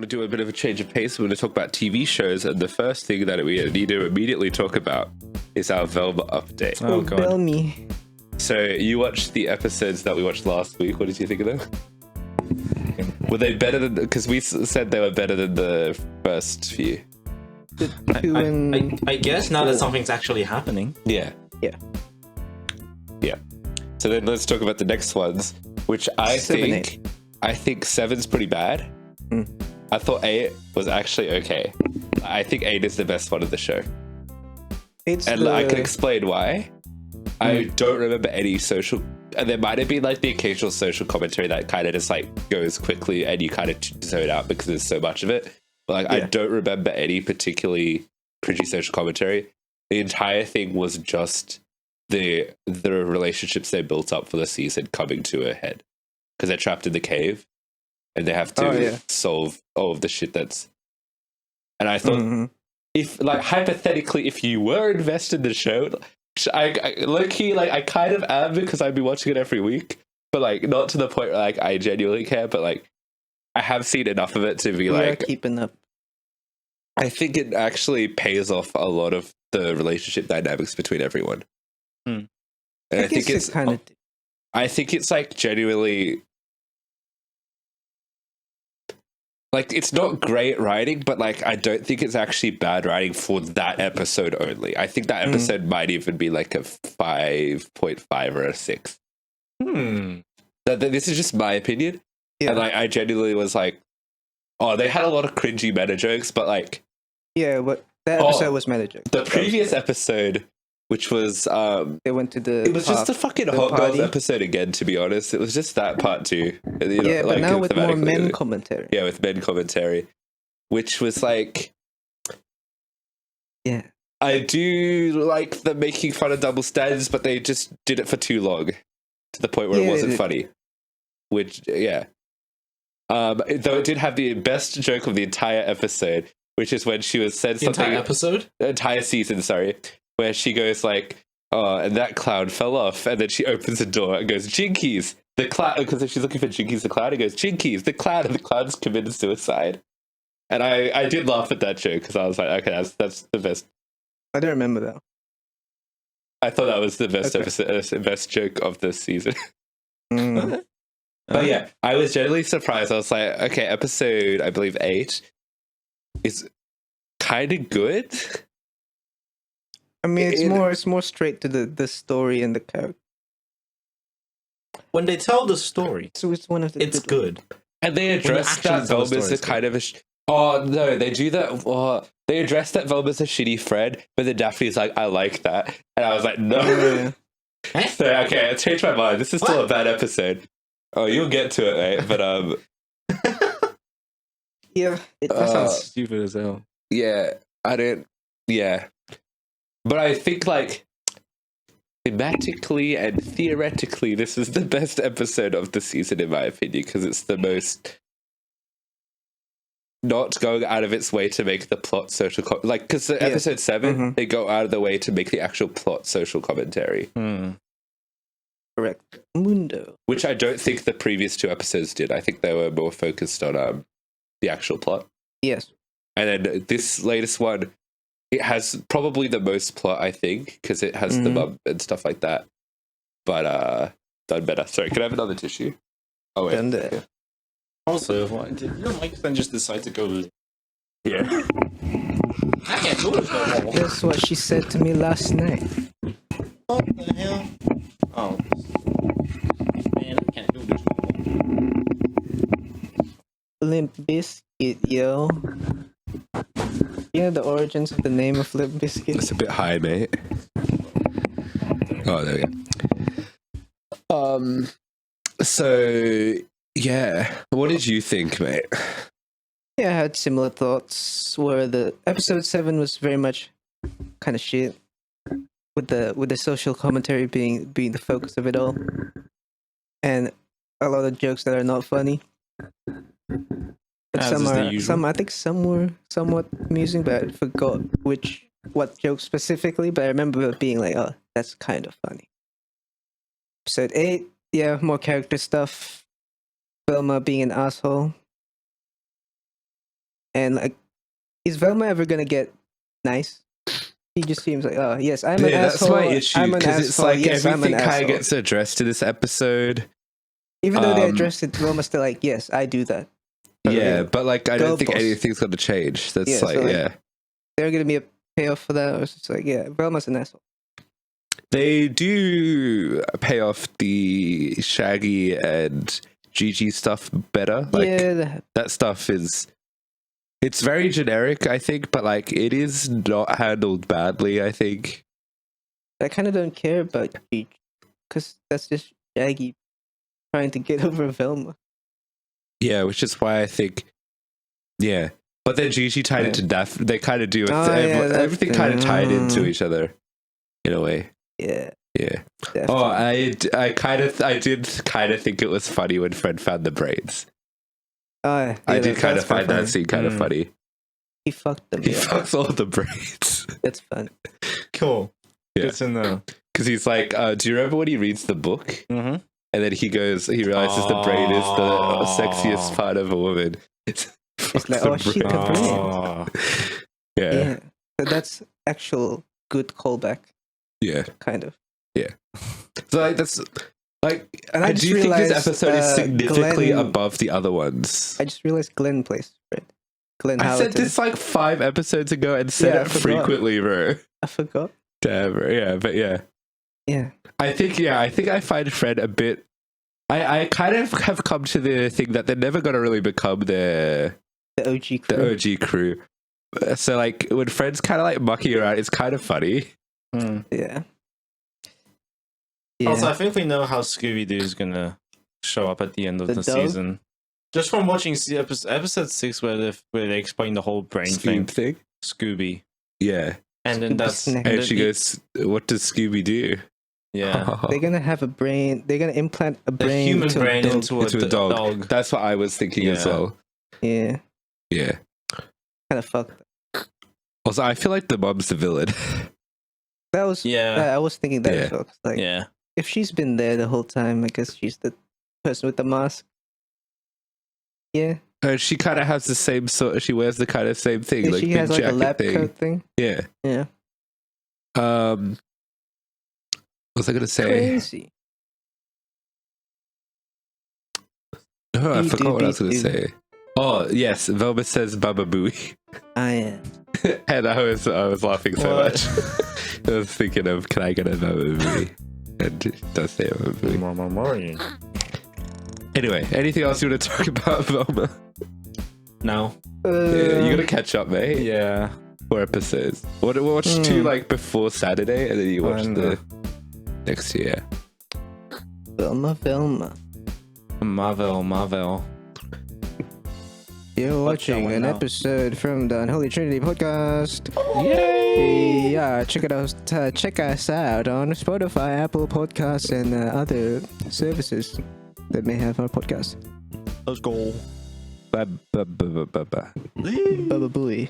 want to do a bit of a change of pace. We're going to talk about TV shows, and the first thing that we need to immediately talk about is our Velma update. Oh, God. Velma. So you watched the episodes that we watched last week. What did you think of them? Were they better than... Because we said they were better than the first few. The two and I guess now that something's actually happening. Yeah. Yeah. Yeah. So then let's talk about the next ones, which I 7, think... I think 7's pretty bad. I thought 8 was actually okay. I think 8 is the best one of the show. it's And the, I can explain why. I don't remember any social... And there might have been like the occasional social commentary that kind of just like goes quickly and you kind of zone out because there's so much of it. But like, I don't remember any particularly cringy social commentary. The entire thing was just the relationships they built up for the season coming to a head. Because they're trapped in the cave and they have to solve all of the shit that's... And I thought, if like hypothetically, if you were invested in the show... I low-key, like, I kind of am because I've been watching it every week, but like not to the point where like I genuinely care, but like I have seen enough of it to be like keeping up. I think it actually pays off a lot of the relationship dynamics between everyone. And I think it's kind of... I think it's like genuinely like it's not great writing, but like I don't think it's actually bad writing for that episode only. I think that episode might even be like a 5.5 or a 6. This is just my opinion. Yeah. And like I genuinely was like, oh, they had a lot of cringy meta jokes, but like but that episode was meta joke. the previous episode, which was They went to the... it was just a fucking the Hot Girls party. episode again, to be honest. It was just that part too. Yeah, but now with more men commentary. Yeah, with men commentary, which was like... Yeah. I do like the making fun of double standards, but they just did it for too long, to the point where it wasn't funny. Which, yeah. Though it did have the best joke of the entire episode, which is when she was said something... Entire episode? Entire season, sorry. Where she goes like, oh, and that cloud fell off. And then she opens the door and goes, Jinkies, the cloud. Because she's looking for Jinkies, the cloud. And goes, Jinkies, the cloud. And the cloud's committed suicide. And I did laugh at that joke because I was like, okay, that's the best. I don't remember that. I thought that was the best episode, best joke of this season. But yeah, I was genuinely surprised. I was like, okay, episode, I believe 8 is kind of good. I mean, it's more straight to the story and the character. When they tell the story, So it's one of the... it's good. And they address that Velma's a kind of a... Oh, no, they do that... Oh, they address that Velma's a shitty friend, but then Daphne's like, I like that. And I was like, no. So, okay, I changed my mind. This is still a bad episode. Oh, you'll get to it, mate. But, Yeah. That sounds stupid as hell. yeah, I don't... Yeah. But I think, like, thematically and theoretically, this is the best episode of the season, in my opinion, because it's the most not going out of its way to make the plot social... like, because episode 7, they go out of the way to make the actual plot social commentary. Correct. Mundo. Which I don't think the previous 2 episodes did. I think they were more focused on the actual plot. Yes. And then this latest one... It has probably the most plot, I think, because it has the mum and stuff like that. But done better. Sorry, can I have another tissue? Oh wait. Done there. Also, why did your mic then just decide to go? Yeah. I can't do this no more. That's what she said to me last night. What the hell? Oh, man, I can't do this no more. Limp Bizkit, yo. Yeah, the origins of the name of Limp Bizkit. It's a bit high, mate. Oh, there we go. So yeah, what did you think, mate? Yeah, I had similar thoughts. Where the episode 7 was very much kind of shit, with the social commentary being the focus of it all, and a lot of jokes that are not funny. But some I think some were somewhat amusing, but I forgot what joke specifically. But I remember it being like, oh, that's kind of funny. Episode 8, yeah, more character stuff. Velma being an asshole. And like, is Velma ever gonna get nice? He just seems like, oh yes, I'm an That's asshole. my issue I'm an because it's asshole. like Yes, I'm an everything kind of asshole. gets addressed in this episode. Even though they addressed it, Velma's still like, yes, I do that. For Yeah, real. but like I Go don't think boss. anything's gonna change. That's Yeah, so, like, like, yeah. There's gonna be a payoff for that, or it's just like, yeah, Velma's an asshole. They do pay off the Shaggy and Gigi stuff better. Like Yeah, that stuff it's very generic, I think, but like it is not handled badly, I think. I kind of don't care about Gigi, because that's just Shaggy trying to get over Velma. Yeah, which is why I think, yeah. But then Gigi tied into Daff. They kind of do everything kind of tied into each other in a way. Yeah. Yeah. Definitely. Oh, I did kind of think it was funny when Fred found the braids. Yeah, I did kind of that's find funny. that scene kind of funny. He fucked them. He Yeah. fucks all the braids. That's fun. Cool. Yeah. Good to know. Because he's like, do you remember when he reads the book? Mm-hmm. And then he realizes the braid is the sexiest part of a woman. It's like, oh shit, the braid. Oh. Yeah. So that's actual good callback, Yeah. kind of. So like that's like, And I just do think this realized, episode is significantly Glenn- above the other ones. I just realized Glenn plays Fred. Glenn I said Howerton. this like 5 episodes ago and said Yeah, I it forgot. frequently, bro. I forgot. Damn, bro. Yeah, but yeah. Yeah. I think I find Fred a bit. I kind of have come to the thing that they're never gonna really become the The OG crew. OG crew. So like when Fred's kind of like mucking around, it's kind of funny. Yeah. Also, I think we know how Scooby Doo is gonna show up at the end of The the dog? season. Just from watching episode 6, where they explain the whole brain Scoob thing. Scooby, Yeah. and then Scooby that's snack. And then she goes, "What does Scooby do?" yeah, They're gonna have a brain. They're gonna implant a a brain human into brain a dog. into Into a a dog. dog. That's what I was thinking as Yeah. well. Yeah. Yeah. Kind of fucked. Also, I feel like the mom's the villain. That was. Yeah. I was thinking that Yeah. as well. 'Cause, like, Yeah, if she's been there the whole time, I guess she's the person with the mask. Yeah. She kind of has the same sort. She wears the kind of same thing, Yeah, like she big has like a jacket lab thing. coat thing. Yeah. Yeah. What was I gonna say? Crazy. No, I Beep, forgot doop, what I was beep, gonna doop. say. Oh yes, Velma says "Baba Booey," I am. and I was laughing so What? much. I was thinking of, can I get a Baba Booey? And it does say Baba Booey. Anyway, anything else you want to talk about, Velma? no, Yeah, you gotta catch up, mate. yeah, 4 episodes. Watch 2 like before Saturday, and then you watch the next year. Velma. Marvel. You're What's watching going an on? episode from the Unholy Trinity podcast. Yay! Yeah, check us out on Spotify, Apple Podcasts, and other services that may have our podcast. Let's go. Bye. Baba Booey.